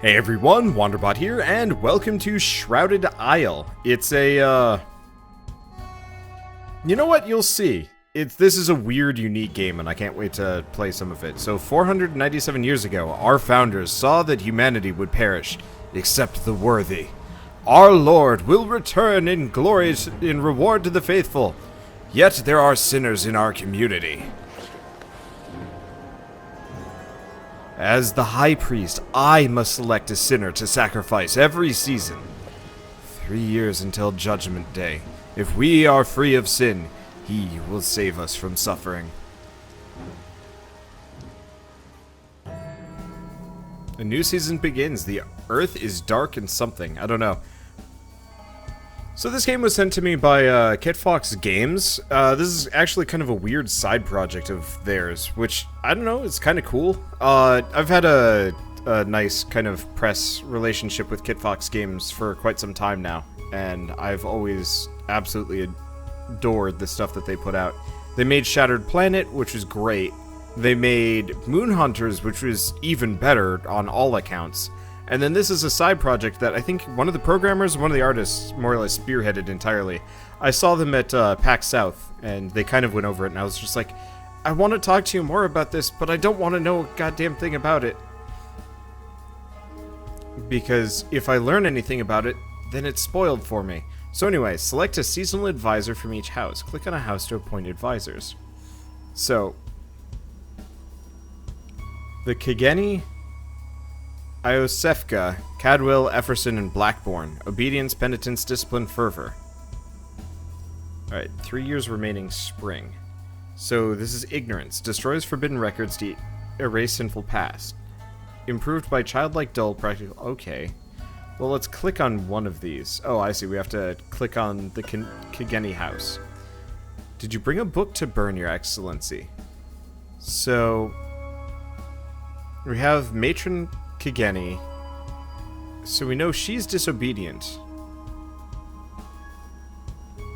Hey everyone, Wanderbot here, and welcome to Shrouded Isle. It's a, you know what, you'll see. This is a weird, unique game, and I can't wait to play some of it. So, 497 years ago, our founders saw that humanity would perish, except the worthy. Our Lord will return in glory in reward to the faithful. Yet there are sinners in our community. As the High Priest, I must select a sinner to sacrifice every season. 3 years until Judgment Day. If we are free of sin, He will save us from suffering. A new season begins. The earth is dark and something. I don't know. So this game was sent to me by Kitfox Games. This is actually kind of a weird side project of theirs, which, I don't know, it's kind of cool. I've had a nice kind of press relationship with Kitfox Games for quite some time now, and I've always absolutely adored the stuff that they put out. They made Shattered Planet, which was great. They made Moon Hunters, which was even better on all accounts. And then this is a side project that I think one of the programmers, one of the artists, more or less spearheaded entirely. I saw them at PAX South, and they kind of went over it, and I was just like, I want to talk to you more about this, but I don't want to know a goddamn thing about it. Because if I learn anything about it, then it's spoiled for me. So anyway, select a seasonal advisor from each house. Click on a house to appoint advisors. So, the Kigeni, Iosefka, Cadwell, Efferson, and Blackbourne. Obedience, penitence, discipline, fervor. Alright, 3 years remaining spring. So this is ignorance. Destroys forbidden records to erase sinful past. Improved by childlike dull practical... Okay. Well, let's click on one of these. Oh, I see. We have to click on the Kigeni house. Did you bring a book to burn, Your Excellency? So... we have Matron Kigeni, so we know she's disobedient.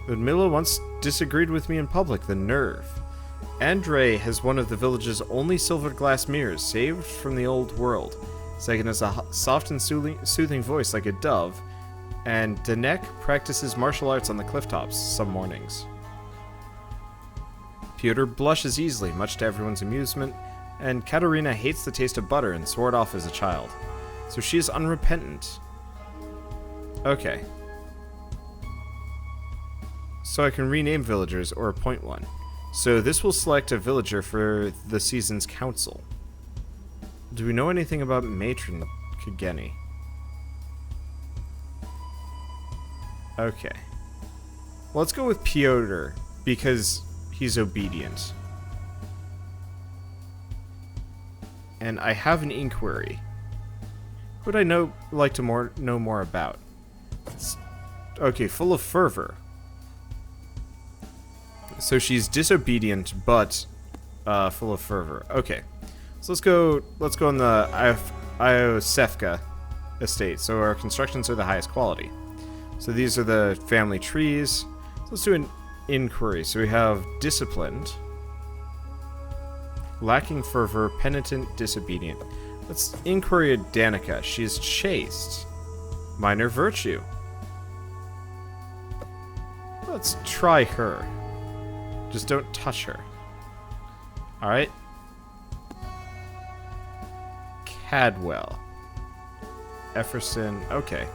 But Mila once disagreed with me in public, the nerve. Andre has one of the village's only silvered glass mirrors, saved from the old world. Second has a soft and soothing voice like a dove, and Danek practices martial arts on the clifftops some mornings. Pyotr blushes easily, much to everyone's amusement, and Katerina hates the taste of butter and swore it off as a child. So she is unrepentant. Okay. So I can rename villagers or appoint one. So this will select a villager for the season's council. Do we know anything about Matron Kigeni? Okay. Well, let's go with Pyotr, because he's obedient. And I have an inquiry. Who would I like to know more about? Okay, full of fervor. So she's disobedient, but full of fervor. Okay, so let's go on the Iosefka estate. So our constructions are the highest quality. So these are the family trees. So let's do an inquiry. So we have disciplined. Lacking fervor, penitent, disobedient. Let's inquiry at Danica. She is chaste. Minor virtue. Let's try her. Just don't touch her. Alright. Cadwell. Efferson. Okay.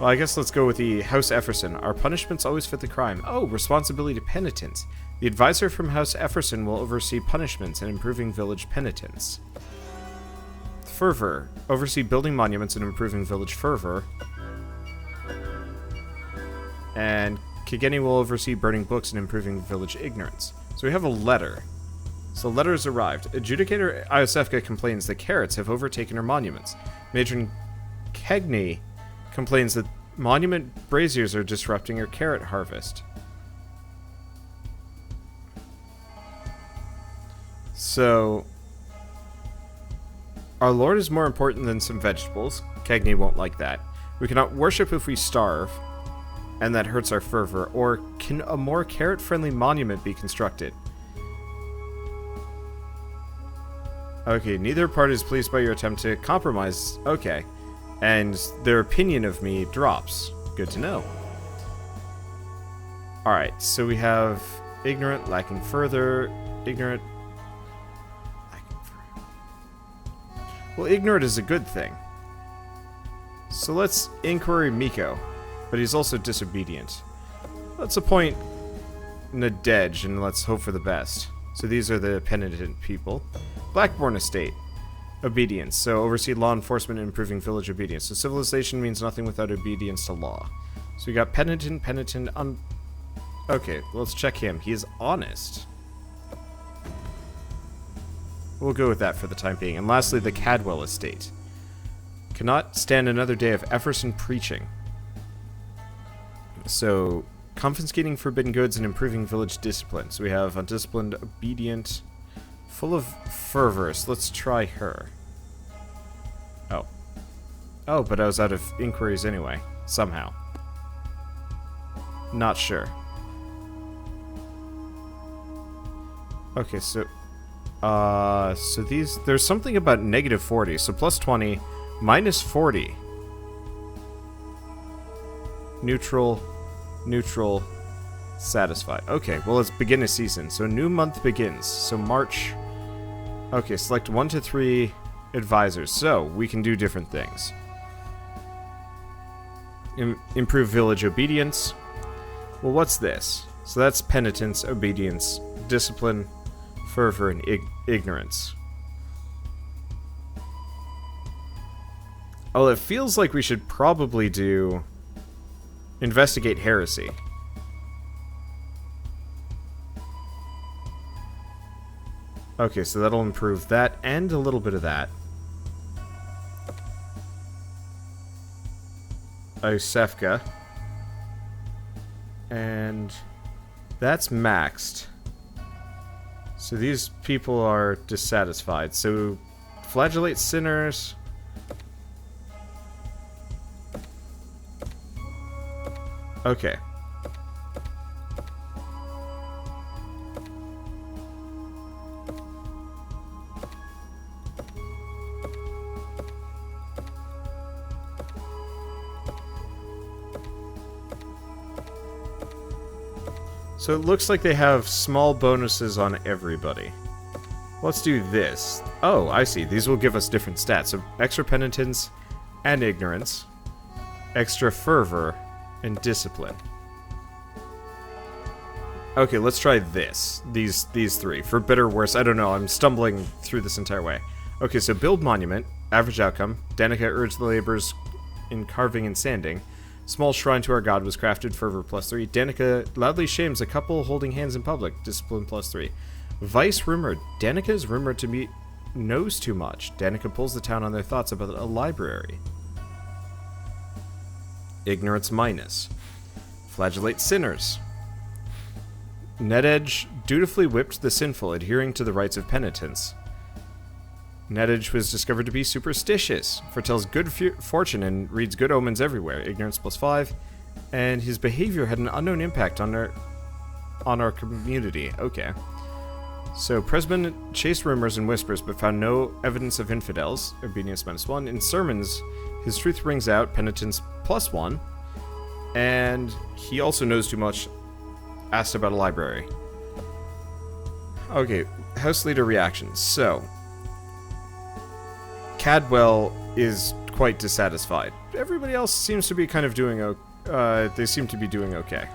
Well, I guess let's go with the House Efferson. Our punishments always fit the crime. Oh, responsibility to penitence. The advisor from House Efferson will oversee punishments and improving village penitence. Fervor. Oversee building monuments and improving village fervor. And Kigeni will oversee burning books and improving village ignorance. So we have a letter. So letter has arrived. Adjudicator Iosefka complains that carrots have overtaken her monuments. Matron Kegni complains that monument braziers are disrupting her carrot harvest. So, our Lord is more important than some vegetables. Cagney won't like that. We cannot worship if we starve, and that hurts our fervor. Or can a more carrot-friendly monument be constructed? Okay, neither party is pleased by your attempt to compromise. Okay. And their opinion of me drops. Good to know. Alright, so we have ignorant, lacking further, ignorant, lacking further. Well, ignorant is a good thing. So let's inquiry Miko, but he's also disobedient. Let's appoint Nadej, and let's hope for the best. So these are the penitent people. Blackbourne Estate. Obedience. So oversee law enforcement and improving village obedience. So civilization means nothing without obedience to law. So we got penitent, okay, let's check him. He is honest. We'll go with that for the time being. And lastly, the Cadwell Estate. Cannot stand another day of Efferson preaching. So, confiscating forbidden goods and improving village discipline. So we have undisciplined, obedient, full of fervor. So let's try her. Oh. Oh, but I was out of inquiries anyway. Somehow. Not sure. Okay, so these, there's something about negative 40, so plus 20, minus 40. Neutral, neutral, satisfied. Okay, well, let's begin a season. So, new month begins. So, March. Okay, select 1 to 3 advisors. So, we can do different things. Improve village obedience. Well, what's this? So, that's penitence, obedience, discipline, fervor, and ignorance. Oh, it feels like we should probably do investigate heresy. Okay, so that'll improve that and a little bit of that. Osefka. And that's maxed. So these people are dissatisfied. So flagellate sinners. Okay. So it looks like they have small bonuses on everybody. Let's do this. Oh, I see. These will give us different stats. So extra penitence and ignorance. Extra fervor and discipline. Okay, let's try this. These three. For better or worse, I don't know. I'm stumbling through this entire way. Okay, so build monument. Average outcome. Danica urged the laborers in carving and sanding. Small shrine to our god was crafted. Fervor +3. Danica loudly shames a couple holding hands in public. Discipline +3. Vice rumored. Danica is rumored to be knows too much. Danica pulls the town on their thoughts about a library. Ignorance minus. Flagellate sinners. Nededge dutifully whipped the sinful, adhering to the rites of penitence. Nededge was discovered to be superstitious, foretells good fortune and reads good omens everywhere. Ignorance +5, and his behavior had an unknown impact on our community. Okay. So Presbyn chased rumors and whispers, but found no evidence of infidels. Obedience -1. In sermons, his truth rings out. Penitence +1, and he also knows too much. Asked about a library. Okay, house leader reactions. So Cadwell is quite dissatisfied. Everybody else seems to be kind of doing they seem to be doing okay.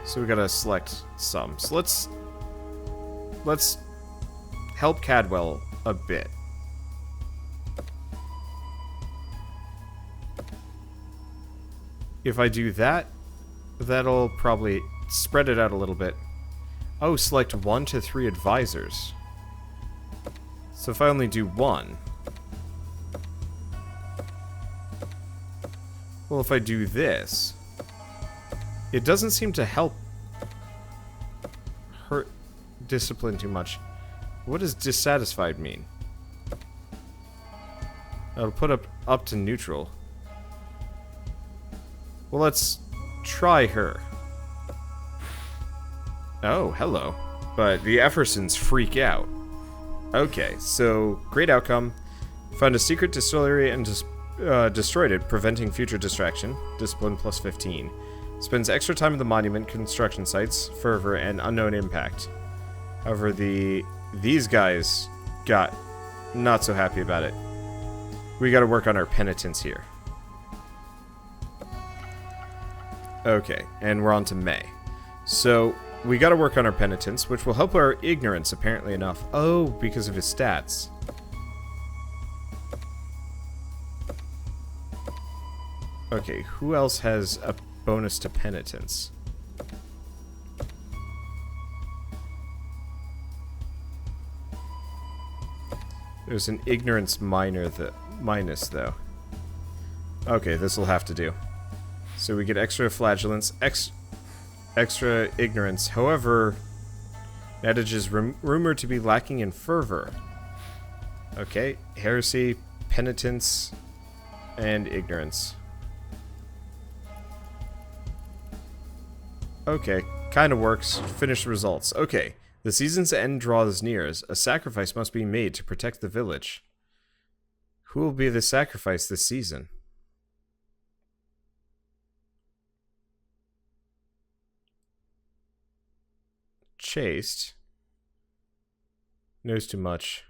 So we gotta select some. So let's help Cadwell a bit. If I do that, that'll probably spread it out a little bit. Oh, select 1 to 3 advisors. So if I only do 1... Well, if I do this... It doesn't seem to help hurt discipline too much. What does dissatisfied mean? I'll put up to neutral. Well, let's try her. Oh, hello. But the Effersons freak out. Okay, so great outcome. Found a secret distillery and destroyed it, preventing future distraction. Discipline plus 15. Spends extra time at the monument, construction sites, fervor, and unknown impact. However, these guys got not so happy about it. We gotta work on our penitence here. Okay, and we're on to May. So, we gotta work on our penitence, which will help our ignorance, apparently enough. Oh, because of his stats. Okay, who else has a bonus to penitence? There's an ignorance minus, though. Okay, this will have to do. So we get extra flagellance, extra ignorance. However, adage is rumored to be lacking in fervor. Okay, heresy, penitence, and ignorance. Okay, kind of works. Finish results. Okay, the season's end draws near. A sacrifice must be made to protect the village. Who will be the sacrifice this season? Chaste. Knows too much.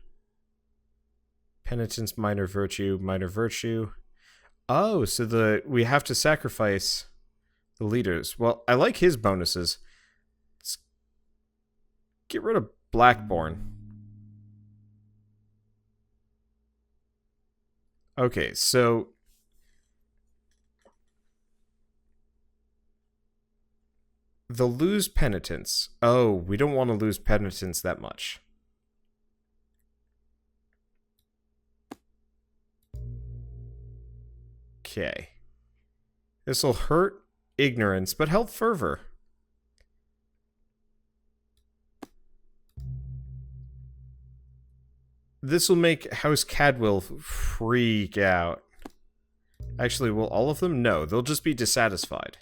Penitence, minor virtue, minor virtue. Oh, so we have to sacrifice the leaders. Well, I like his bonuses. Let's get rid of Blackborn. Okay, so they'll lose penitence. Oh, we don't want to lose penitence that much. Okay. This'll hurt ignorance, but help fervor. This will make House Cadwell freak out. Actually, will all of them? No, they'll just be dissatisfied.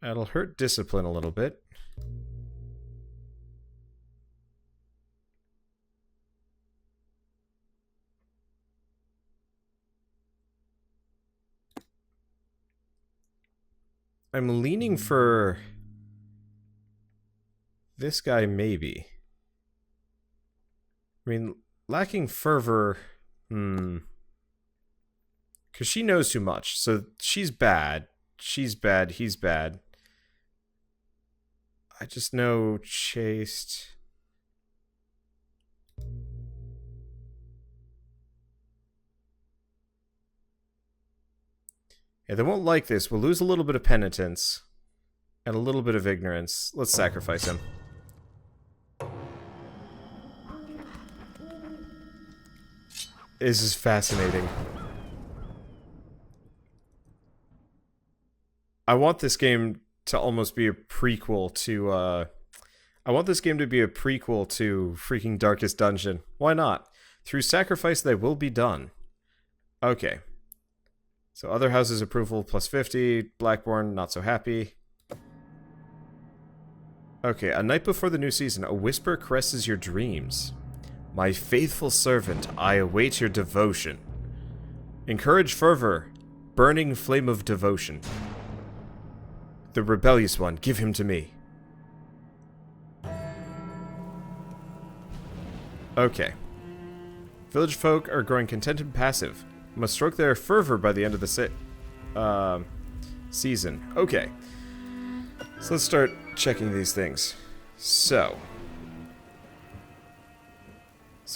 That'll hurt discipline a little bit. I'm leaning for this guy, maybe. I mean, lacking fervor, because she knows too much, so she's bad. She's bad, he's bad. I just know chaste. Yeah, they won't like this. We'll lose a little bit of penitence and a little bit of ignorance. Let's sacrifice him. This is fascinating. I want this game to almost be a prequel to, I want this game to be a prequel to freaking Darkest Dungeon. Why not? Through sacrifice they will be done. Okay. So other houses approval plus 50. Blackborn not so happy. Okay, a night before the new season, a whisper caresses your dreams. My faithful servant, I await your devotion. Encourage fervor, burning flame of devotion. The rebellious one, give him to me. Okay. Village folk are growing content and passive. Must stroke their fervor by the end of the season. Okay. So let's start checking these things. So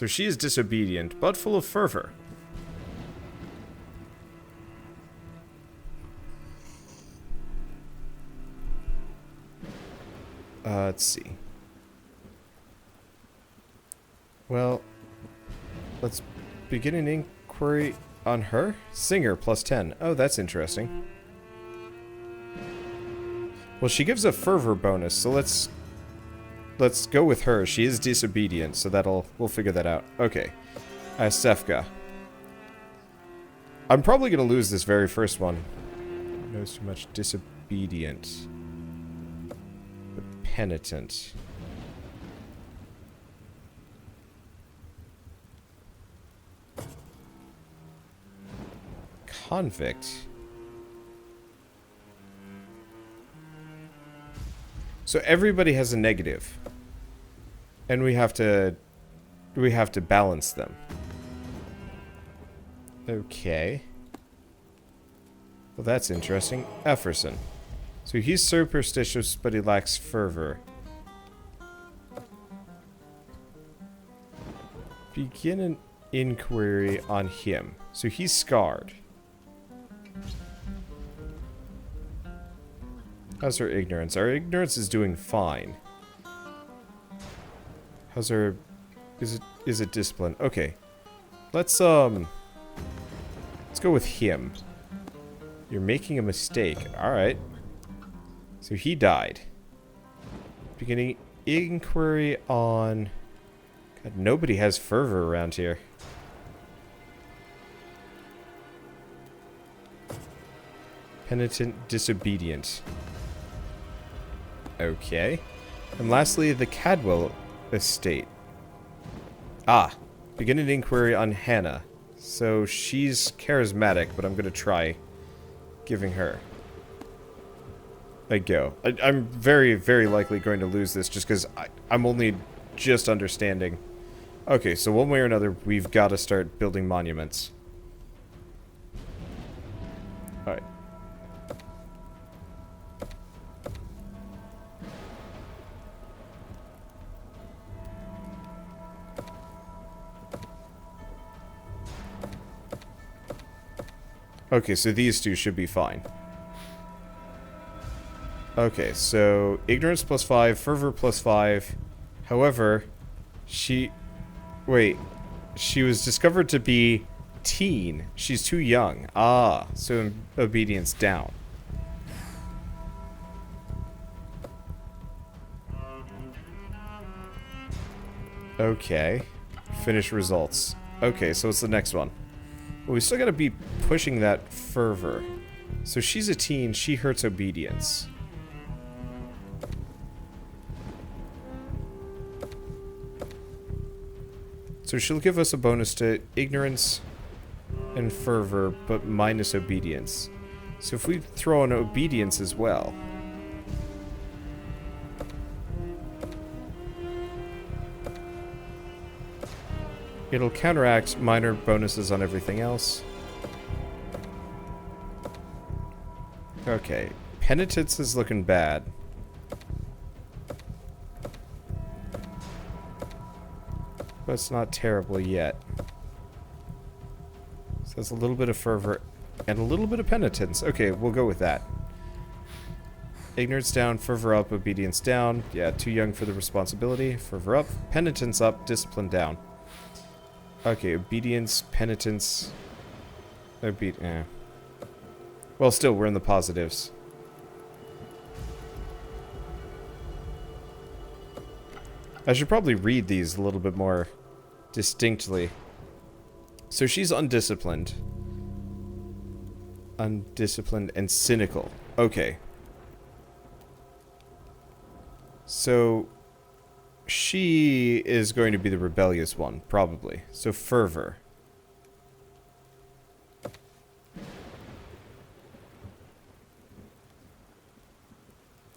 she is disobedient, but full of fervor. Let's see. Well, let's begin an inquiry on her. Singer plus 10. Oh, that's interesting. Well, she gives a fervor bonus, so let's go with her. She is disobedient, so we'll figure that out. Okay. Stefka. I'm probably gonna lose this very first one. Knows too much. Disobedient. penitent. Convict. So everybody has a negative. And we have to balance them. Okay. Well, that's interesting. Efferson. So he's superstitious, but he lacks fervor. Begin an inquiry on him. So he's scarred. How's our ignorance? Our ignorance is doing fine. How's our... Is it discipline? Okay. Let's go with him. You're making a mistake. Alright. So he died. Beginning inquiry on... God, nobody has fervor around here. Penitent, disobedient. Okay. And lastly, the Cadwell estate. Ah. Begin an inquiry on Hannah. So she's charismatic, but I'm going to try giving her a go. I'm very, very likely going to lose this just because I'm only just understanding. Okay, so one way or another, we've got to start building monuments. Alright. Okay, so these two should be fine. Okay, so ignorance +5, fervor +5. However, wait, she was discovered to be teen. She's too young. Ah, so obedience down. Okay, finish results. Okay, so what's the next one? Well, we still gotta be pushing that fervor. So she's a teen, she hurts obedience. So she'll give us a bonus to ignorance and fervor, but minus obedience. So if we throw in obedience as well... it'll counteract minor bonuses on everything else. Okay. Penitence is looking bad. But it's not terrible yet. So that's a little bit of fervor and a little bit of penitence. Okay, we'll go with that. Ignorance down, fervor up, obedience down. Yeah, too young for the responsibility. Fervor up, penitence up, discipline down. Okay, obedience, penitence, well, still, we're in the positives. I should probably read these a little bit more distinctly. So she's undisciplined. Undisciplined and cynical. Okay. So... she is going to be the rebellious one, probably. So, fervor.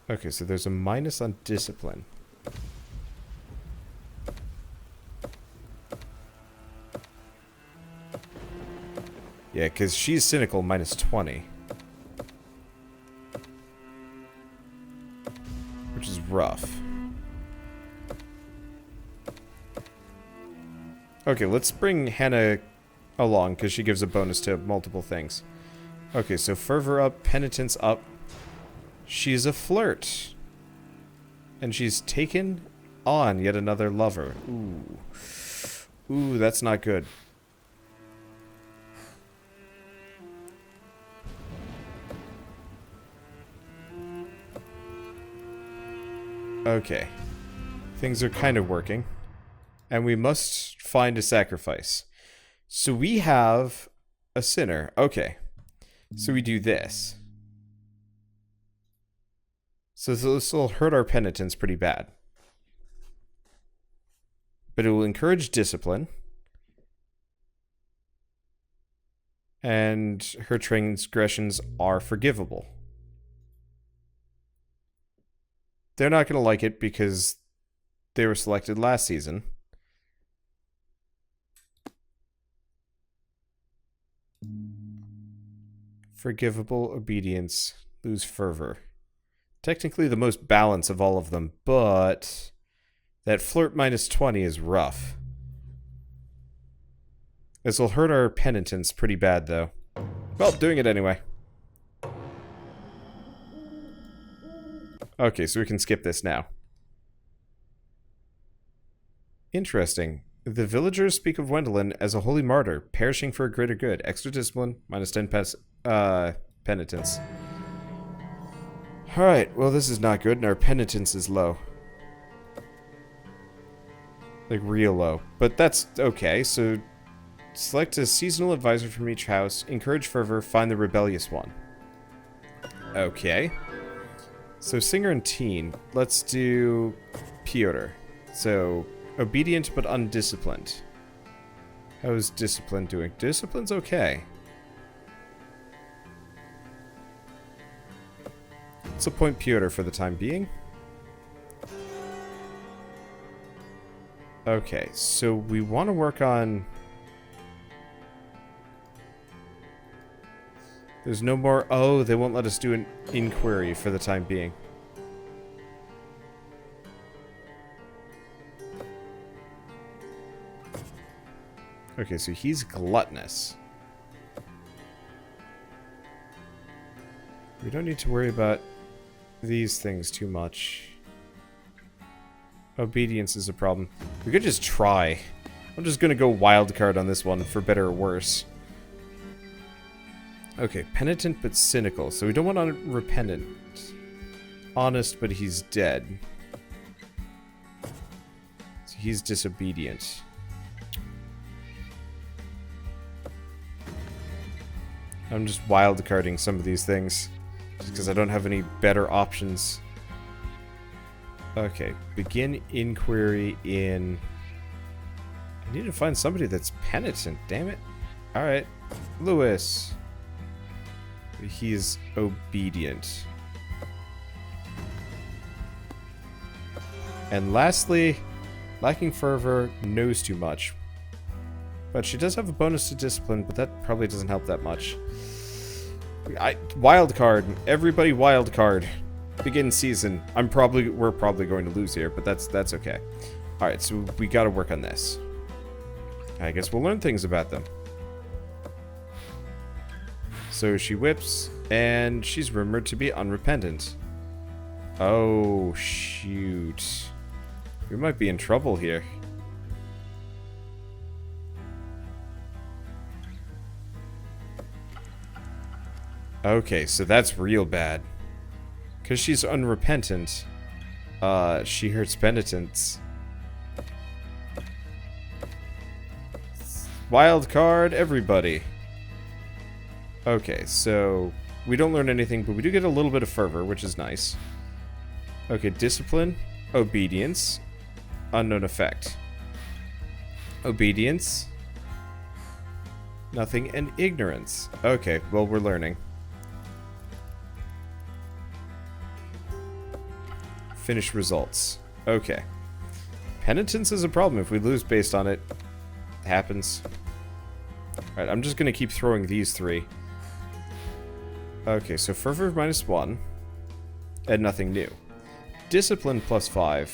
Okay, so there's a minus on discipline. Yeah, because she's cynical, minus 20. Which is rough. Okay, let's bring Hannah along, because she gives a bonus to multiple things. Okay, so fervor up, penitence up. She's a flirt. And she's taken on yet another lover. Ooh. Ooh, that's not good. Okay. Things are kind of working. And we must find a sacrifice. So we have a sinner. Okay. So we do this. So this will hurt our penitence pretty bad. But it will encourage discipline. And her transgressions are forgivable. They're not going to like it because they were selected last season. Forgivable, obedience, lose fervor. Technically the most balanced of all of them, but that flirt minus 20 is rough. This will hurt our penitence pretty bad, though. Well, doing it anyway. Okay, so we can skip this now. Interesting. The villagers speak of Wendelin as a holy martyr, perishing for a greater good. Extra discipline, minus 10 penitence. Alright, well this is not good, and our penitence is low. Like, real low. But that's okay, so select a seasonal advisor from each house, encourage fervor, find the rebellious one. Okay. So singer and teen, let's do Piotr. So, obedient but undisciplined. How's discipline doing? Discipline's okay. Let's appoint Piotr for the time being. Okay, so we want to work on... There's no more... Oh, they won't let us do an inquiry for the time being. Okay, so he's gluttonous. We don't need to worry about these things too much. Obedience is a problem. We could just try. I'm just gonna go wildcard on this one, for better or worse. Okay, penitent but cynical. So we don't want unrepentant. Honest, but he's dead. So he's disobedient. I'm just wildcarding some of these things. Just because I don't have any better options. Okay, begin inquiry in... I need to find somebody that's penitent, damn it. Alright, Lewis. He is obedient. And lastly, lacking fervor, knows too much. But she does have a bonus to discipline, but that probably doesn't help that much. Wild card. Everybody wild card. Begin season. We're probably going to lose here, but that's okay. Alright, so we gotta work on this. I guess we'll learn things about them. So she whips, and she's rumored to be unrepentant. Oh, shoot. We might be in trouble here. Okay, so that's real bad. Because she's unrepentant, she hurts penitents. Wild card, everybody. Okay, so we don't learn anything, but we do get a little bit of fervor, which is nice. Okay, discipline, obedience, unknown effect. Obedience, nothing, and ignorance. Okay, well, we're learning. Finish results. Okay. Penitence is a problem. If we lose based on it, it happens. Alright, I'm just gonna keep throwing these three. Okay, so fervor -1. And nothing new. Discipline +5.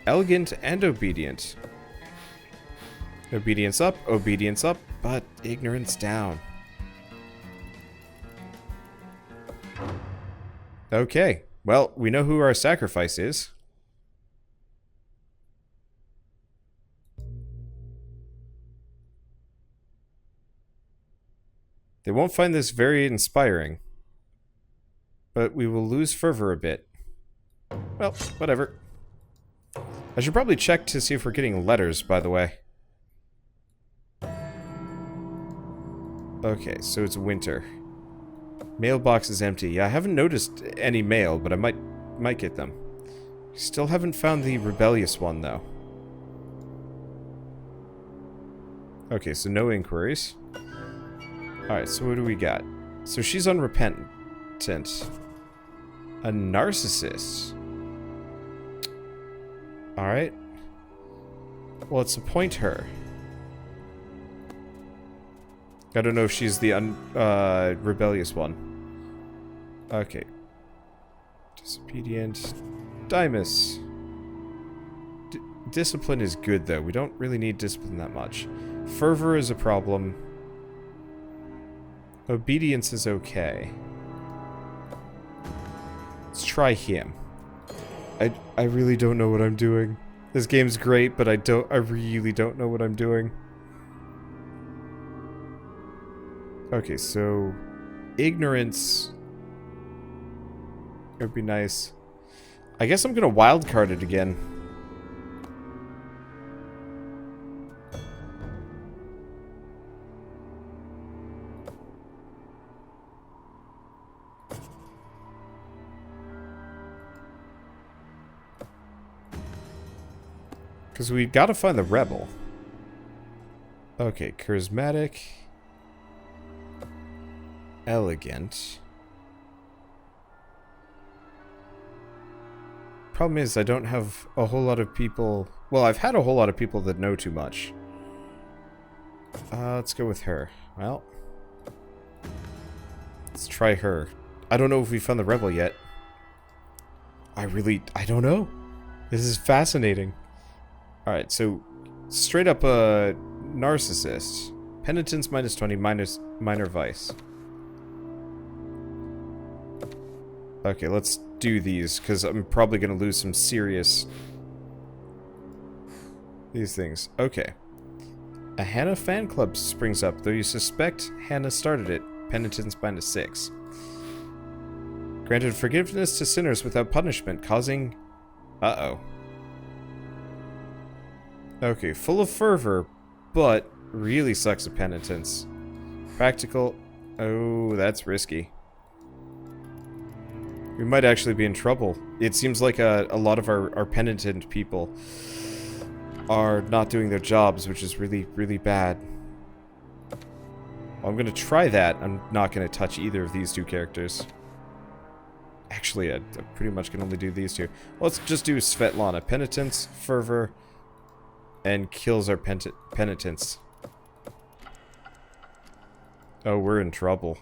Elegant and obedient. Obedience up, but ignorance down. Okay. Well, we know who our sacrifice is. They won't find this very inspiring. But we will lose fervor a bit. Well, whatever. I should probably check to see if we're getting letters, by the way. Okay, so it's winter. Mailbox is empty. Yeah, I haven't noticed any mail, but I might might get them. Still haven't found the rebellious one, though. Okay, so no inquiries. Alright, so what do we got? So she's unrepentant. A narcissist. Alright. Well, let's appoint her. I don't know if she's the rebellious one. Okay. Disobedient. Dymus. Discipline is good, though. We don't really need discipline that much. Fervor is a problem. Obedience is okay. Let's try him. I really don't know what I'm doing. This game's great, but I really don't know what I'm doing. Okay, so ignorance would be nice. I guess I'm gonna wildcard it again. Because we gotta find the rebel. Okay, charismatic. Elegant. Problem is, I don't have a whole lot of people... Well, I've had a whole lot of people that know too much. Let's go with her. Well, let's try her. I don't know if we found the rebel yet. I don't know. This is fascinating. Alright, so straight up a narcissist. Penitence -20, minor vice. Okay, let's do these, because I'm probably going to lose some serious... these things. Okay. A Hannah fan club springs up, though you suspect Hannah started it. Penitence -6. Granted forgiveness to sinners without punishment, causing... Uh-oh. Okay, full of fervor, but really sucks at penitence. Practical... Oh, that's risky. We might actually be in trouble. It seems like a lot of our penitent people are not doing their jobs, which is really, really bad. Well, I'm going to try that. I'm not going to touch either of these two characters. Actually, I pretty much can only do these two. Well, let's just do Svetlana. Penitence, fervor, and kills our penitence. Oh, we're in trouble.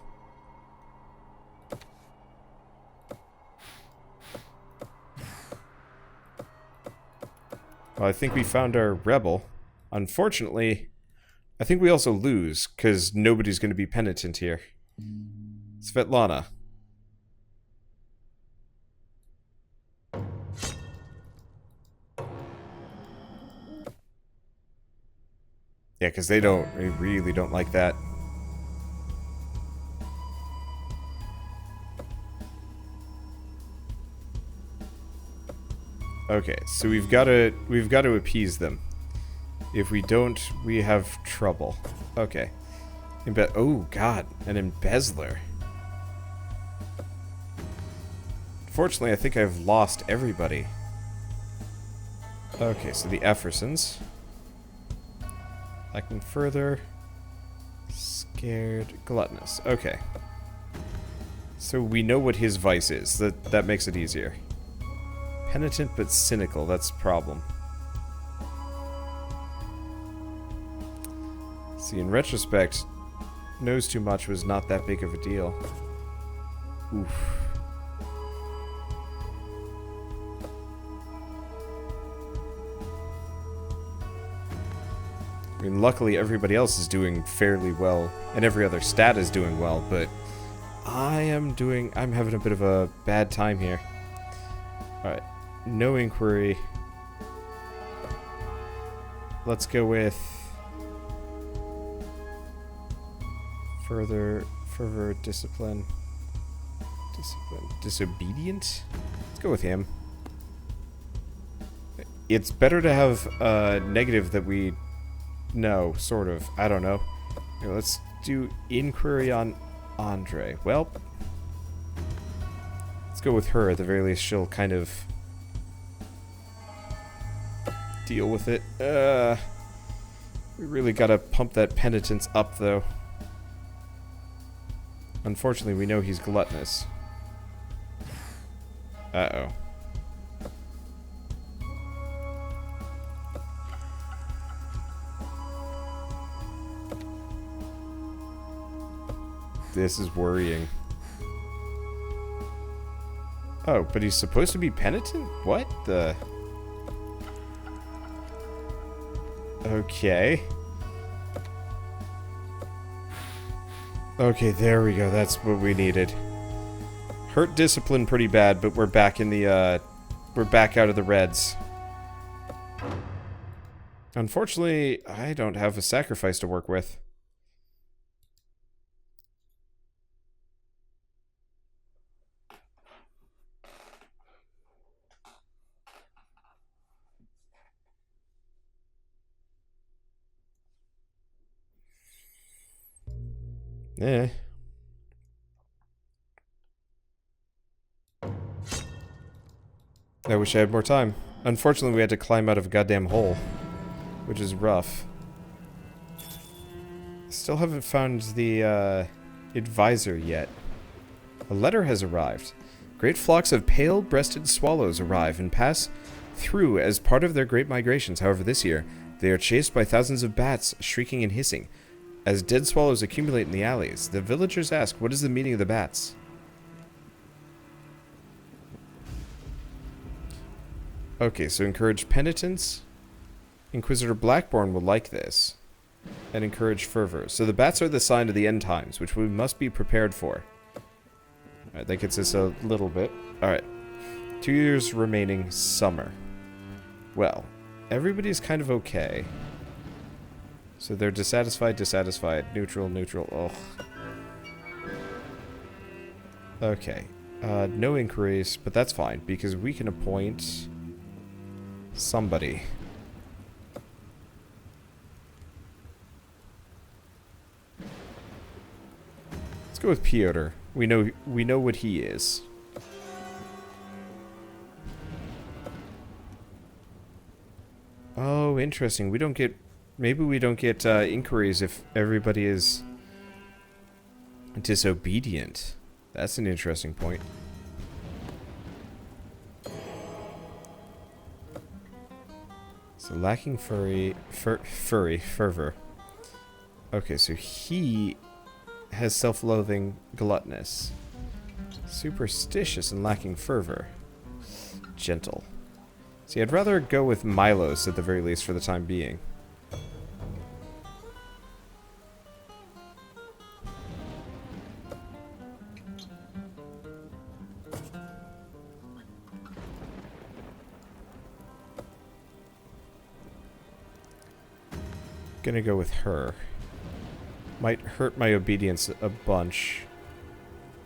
Well, I think we found our rebel. Unfortunately, I think we also lose, because nobody's going to be penitent here. Svetlana. Yeah, because they really don't like that. Okay, so we've got to appease them. If we don't, we have trouble. Okay. Oh god, an embezzler. Fortunately, I think I've lost everybody. Okay, so the Effersons. Lacking further. Scared. Gluttonous. Okay. So we know what his vice is. That makes it easier. Penitent but cynical, that's the problem. See, in retrospect, knows too much was not that big of a deal. Oof. I mean, luckily everybody else is doing fairly well, and every other stat is doing well, but I'm having a bit of a bad time here. Alright. No inquiry. Let's go with fervor, discipline, disobedient. Let's go with him. It's better to have a negative that we know, sort of. I don't know. Here, let's do inquiry on Andre. Well, Let's go with her. At the very least, she'll kind of deal with it. We really gotta pump that penitence up, though. Unfortunately, we know he's gluttonous. Uh-oh. This is worrying. Oh, but he's supposed to be penitent? What the... Okay. Okay, there we go. That's what we needed. Hurt discipline pretty bad, but we're back in the, we're back out of the reds. Unfortunately, I don't have a sacrifice to work with. Eh. I wish I had more time. Unfortunately, we had to climb out of a goddamn hole, which is rough. Still haven't found the advisor yet. A letter has arrived. Great flocks of pale-breasted swallows arrive and pass through as part of their great migrations. However, this year, they are chased by thousands of bats, shrieking and hissing. As dead swallows accumulate in the alleys, the villagers ask, what is the meaning of the bats? Okay, so encourage penitence. Inquisitor Blackborn will like this. And encourage fervor. So the bats are the sign of the end times, which we must be prepared for. Alright, that gets us a little bit. Alright. 2 years remaining summer. Well, everybody's kind of okay. So they're dissatisfied, dissatisfied, neutral, neutral, ugh. Okay. No inquiries, but that's fine, because we can appoint somebody. Let's go with Piotr. We know what he is. Oh, interesting. We don't get... Maybe we don't get inquiries if everybody is disobedient. That's an interesting point. So lacking fervor. Okay, so he has self-loathing, gluttonous, superstitious, and lacking fervor. Gentle. See, I'd rather go with Milos at the very least for the time being. Gonna go with her. Might hurt my obedience a bunch.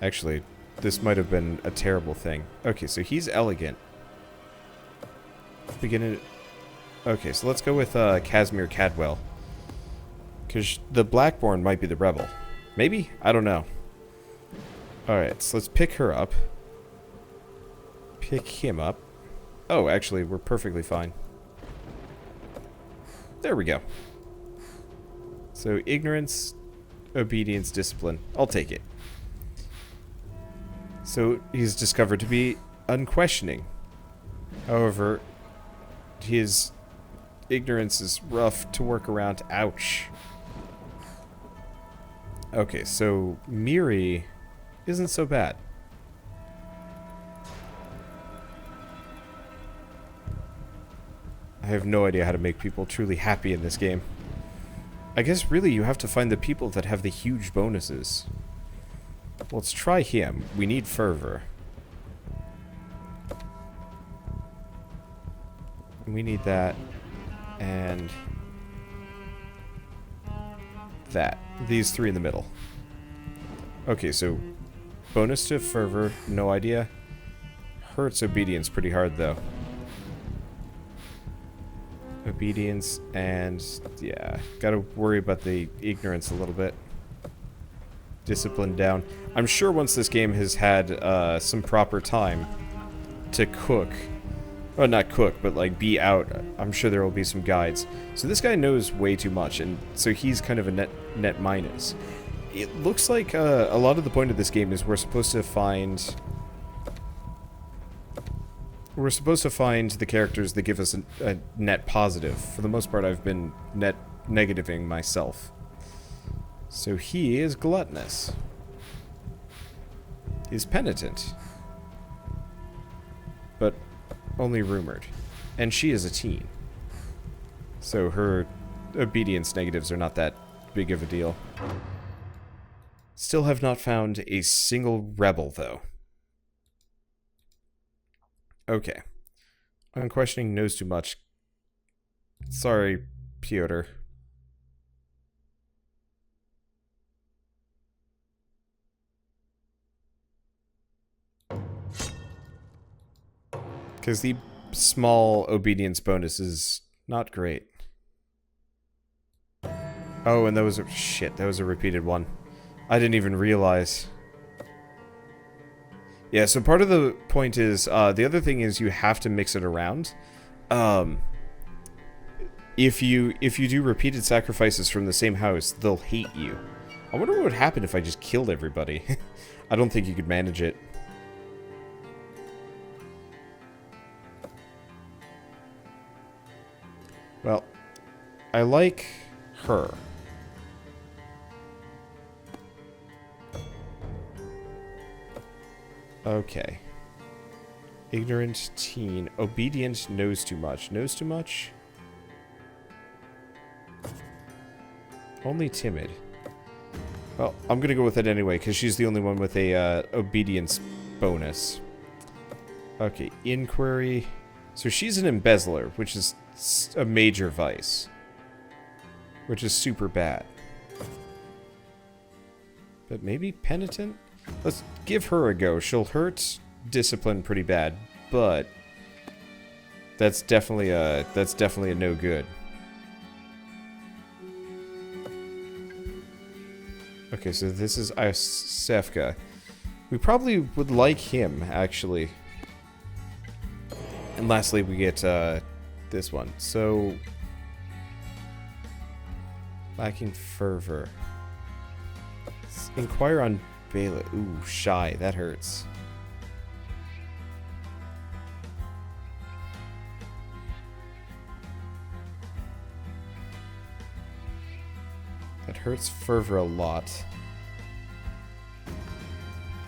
Actually, this might have been a terrible thing. Okay, so he's elegant. Beginning. Okay, so let's go with Casimir Cadwell. Because the Blackborn might be the rebel. Maybe? I don't know. Alright, so let's pick her up. Pick him up. Oh, actually, we're perfectly fine. There we go. So, ignorance, obedience, discipline. I'll take it. So, he's discovered to be unquestioning. However, his ignorance is rough to work around. Ouch. Okay, so Miri isn't so bad. I have no idea how to make people truly happy in this game. I guess really you have to find the people that have the huge bonuses. Well, let's try him. We need fervor. We need that. And that. These three in the middle. Okay, so bonus to fervor, no idea. Hurts obedience pretty hard though. Obedience and yeah, gotta worry about the ignorance a little bit. discipline down. I'm sure once this game has had some proper time to cook, well, not cook, but like be out, I'm sure there will be some guides. So this guy knows way too much, and so he's kind of a net minus. It looks like a lot of the point of this game is we're supposed to find the characters that give us a net positive. For the most part, I've been net negativing myself. So he is gluttonous. He's penitent. But only rumored. And she is a teen. So her obedience negatives are not that big of a deal. Still have not found a single rebel, though. Okay. Unquestioning knows too much. Sorry, Piotr. Because the small obedience bonus is not great. Oh, and that was a... Shit, that was a repeated one. I didn't even realize. Yeah, so part of the point is, the other thing is you have to mix it around. If you do repeated sacrifices from the same house, they'll hate you. I wonder what would happen if I just killed everybody. I don't think you could manage it. Well, I like her. Okay. Ignorant teen. Obedient knows too much. Knows too much? Only timid. Well, I'm gonna go with it anyway, because she's the only one with a obedience bonus. Okay, inquiry. So she's an embezzler, which is a major vice. Which is super bad. But maybe penitent? Let's give her a go. She'll hurt discipline pretty bad, but that's definitely a no good. Okay, so this is Isefka. We probably would like him, actually. And lastly, we get this one. So, lacking fervor. Let's inquire on Bela. Ooh, shy. That hurts. That hurts fervor a lot.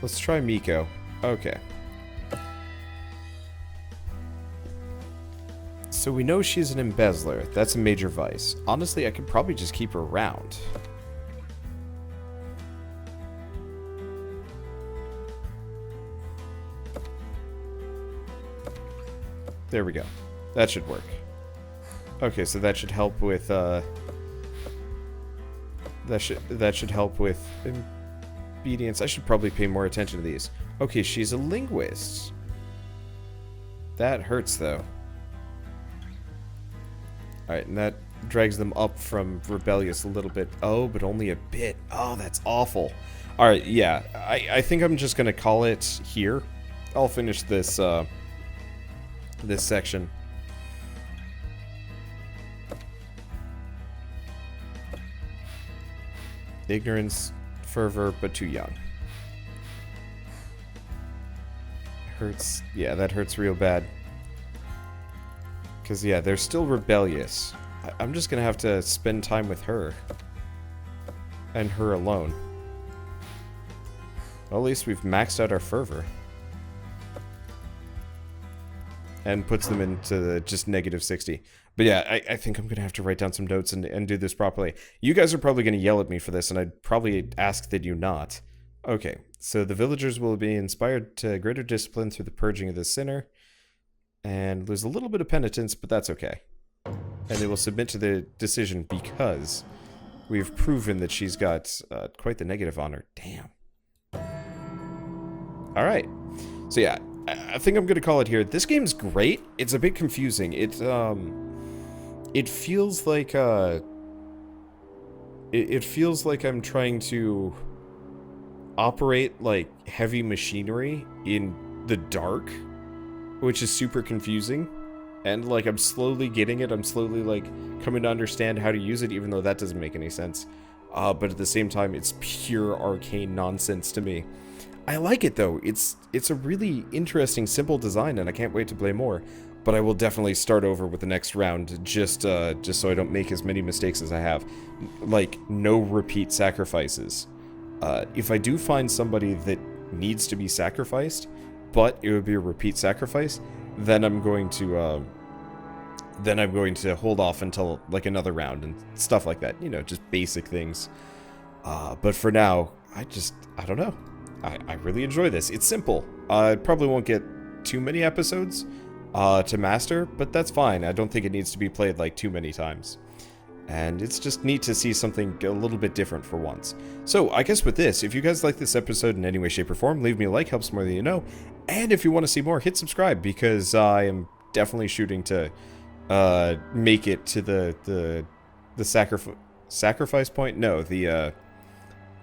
Let's try Miko. Okay. So we know she's an embezzler. That's a major vice. Honestly, I could probably just keep her around. There we go. That should work. Okay, so that should help with that should help with obedience. I should probably pay more attention to these. Okay, she's a linguist. That hurts though. Alright, and that drags them up from rebellious a little bit. Oh, but only a bit. Oh, that's awful. Alright, yeah. I think I'm just gonna call it here. I'll finish this this section. Ignorance, fervor, but too young. Hurts. Yeah, that hurts real bad. Because, yeah, they're still rebellious. I'm just going to have to spend time with her. And her alone. Well, at least we've maxed out our fervor. And puts them into the just -60. But yeah, I think I'm going to have to write down some notes and do this properly. You guys are probably going to yell at me for this, and I'd probably ask that you not. Okay, so the villagers will be inspired to greater discipline through the purging of the sinner. And lose a little bit of penitence, but that's okay. And they will submit to the decision because we've proven that she's got quite the negative on her. Damn. Alright. So yeah, I think I'm going to call it here. This game's great. It's a bit confusing. It feels like it feels like I'm trying to operate, like, heavy machinery in the dark, which is super confusing. And, like, I'm slowly getting it. I'm slowly, like, coming to understand how to use it, even though that doesn't make any sense. But at the same time, it's pure arcane nonsense to me. I like it, though. It's a really interesting, simple design, and I can't wait to play more. But I will definitely start over with the next round, just so I don't make as many mistakes as I have. Like, no repeat sacrifices. If I do find somebody that needs to be sacrificed, but it would be a repeat sacrifice, then I'm going to hold off until, like, another round and stuff like that. You know, just basic things. But for now, I don't know. I really enjoy this. It's simple. I probably won't get too many episodes to master, but that's fine. I don't think it needs to be played, like, too many times. And it's just neat to see something a little bit different for once. So, I guess with this, if you guys like this episode in any way, shape, or form, leave me a like, helps more than you know. And if you want to see more, hit subscribe, because I am definitely shooting to make it to the sacrifice point? No,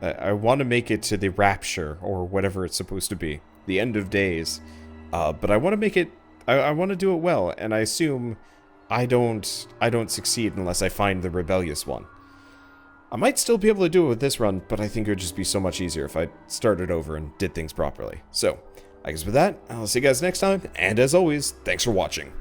I want to make it to the rapture, or whatever it's supposed to be. The end of days. But I want to make it, I want to do it well, and I assume I don't succeed unless I find the rebellious one. I might still be able to do it with this run, but I think it would just be so much easier if I started over and did things properly. So, I guess with that, I'll see you guys next time, and as always, thanks for watching.